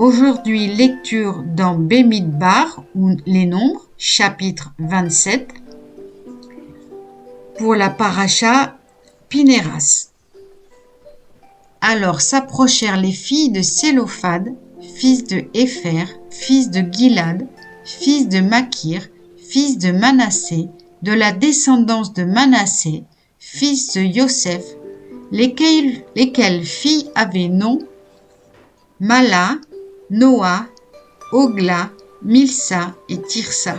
Aujourd'hui, lecture dans Bemidbar, ou les nombres, chapitre 27, pour la paracha Pinéras. Alors s'approchèrent les filles de Sélophad, fils de Hépher, fils de Gilad, fils de Makir, fils de Manassé, de la descendance de Manassé, fils de Yoseph, lesquelles filles avaient nom Mala, Noa, Ogla, Milsa et Tirsa.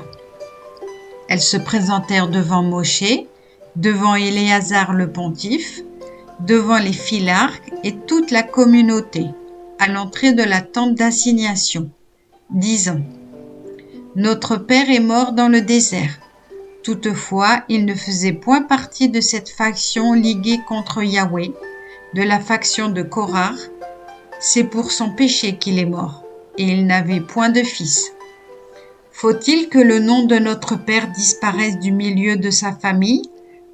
Elles se présentèrent devant Moshe, devant Éléazar le pontife, devant les philarques et toute la communauté, à l'entrée de la tente d'assignation, disant : Notre père est mort dans le désert. Toutefois, il ne faisait point partie de cette faction liguée contre Yahweh, de la faction de Korah. C'est pour son péché qu'il est mort, et il n'avait point de fils. Faut-il que le nom de notre père disparaisse du milieu de sa famille,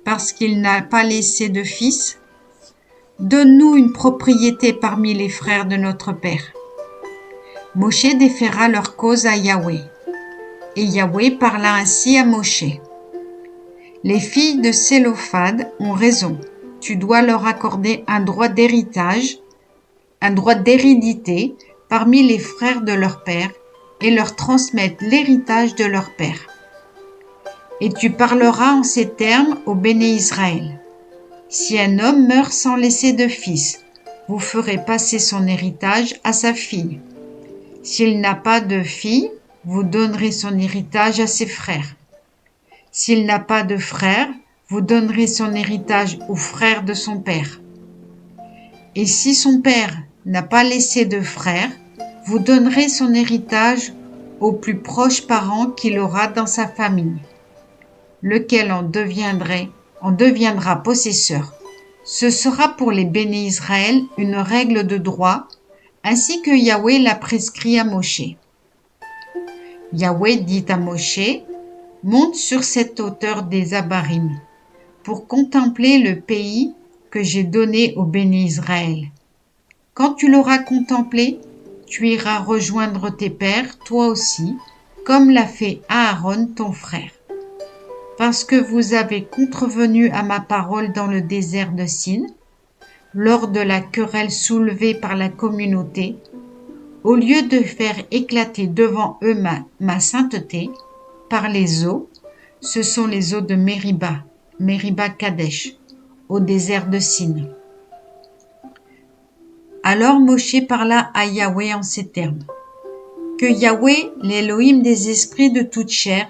parce qu'il n'a pas laissé de fils ? Donne-nous une propriété parmi les frères de notre père. Moshe déféra leur cause à Yahweh. Et Yahweh parla ainsi à Moshe. Les filles de Sélophad ont raison. Tu dois leur accorder un droit d'héritage, un droit d'hérédité parmi les frères de leur père et leur transmettre l'héritage de leur père. Et tu parleras en ces termes au Béné Israël. Si un homme meurt sans laisser de fils, vous ferez passer son héritage à sa fille. S'il n'a pas de fille, vous donnerez son héritage à ses frères. S'il n'a pas de frère, vous donnerez son héritage aux frères de son père. Et si son père n'a pas laissé de frère, vous donnerez son héritage au plus proche parent qu'il aura dans sa famille, lequel en deviendra possesseur. Ce sera pour les béné Israël une règle de droit, ainsi que Yahweh l'a prescrit à Moshe. Yahweh dit à Moshe : Monte sur cette hauteur des Abarim, pour contempler le pays que j'ai donné au béné Israël. Quand tu l'auras contemplé, tu iras rejoindre tes pères, toi aussi, comme l'a fait Aaron ton frère. Parce que vous avez contrevenu à ma parole dans le désert de Sin, lors de la querelle soulevée par la communauté, au lieu de faire éclater devant eux ma sainteté, par les eaux, ce sont les eaux de Meriba Kadesh, au désert de Sin. Alors Moshe parla à Yahweh en ces termes : Que Yahweh, l'Élohim des esprits de toute chair,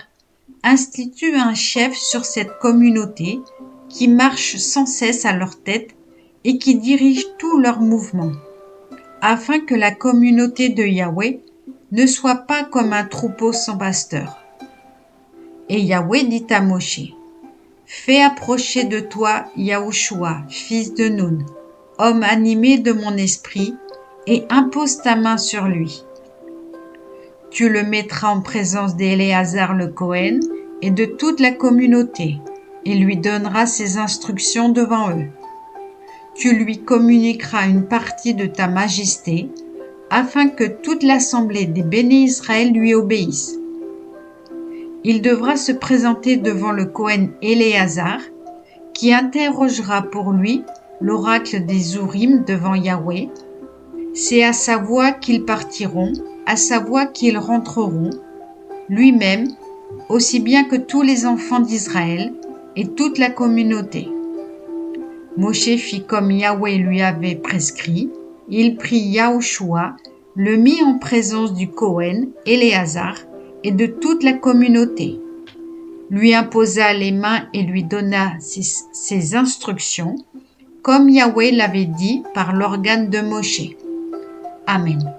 institue un chef sur cette communauté qui marche sans cesse à leur tête et qui dirige tous leurs mouvements, afin que la communauté de Yahweh ne soit pas comme un troupeau sans pasteur. Et Yahweh dit à Moshe : Fais approcher de toi Yahushua, fils de Nun, homme animé de mon esprit, et impose ta main sur lui. Tu le mettras en présence d'Éléazar le Cohen et de toute la communauté, et lui donneras ses instructions devant eux. Tu lui communiqueras une partie de ta majesté, afin que toute l'assemblée des béné Israël lui obéisse. Il devra se présenter devant le Cohen Éléazar, qui interrogera pour lui l'oracle des Urim devant Yahweh. C'est à sa voix qu'ils partiront, à sa voix qu'ils rentreront, lui-même, aussi bien que tous les enfants d'Israël et toute la communauté. Moshe fit comme Yahweh lui avait prescrit. Il prit Yahushua, le mit en présence du Cohen Éléazar et de toute la communauté, lui imposa les mains et lui donna ses instructions, comme Yahweh l'avait dit par l'organe de Moshe. Amen.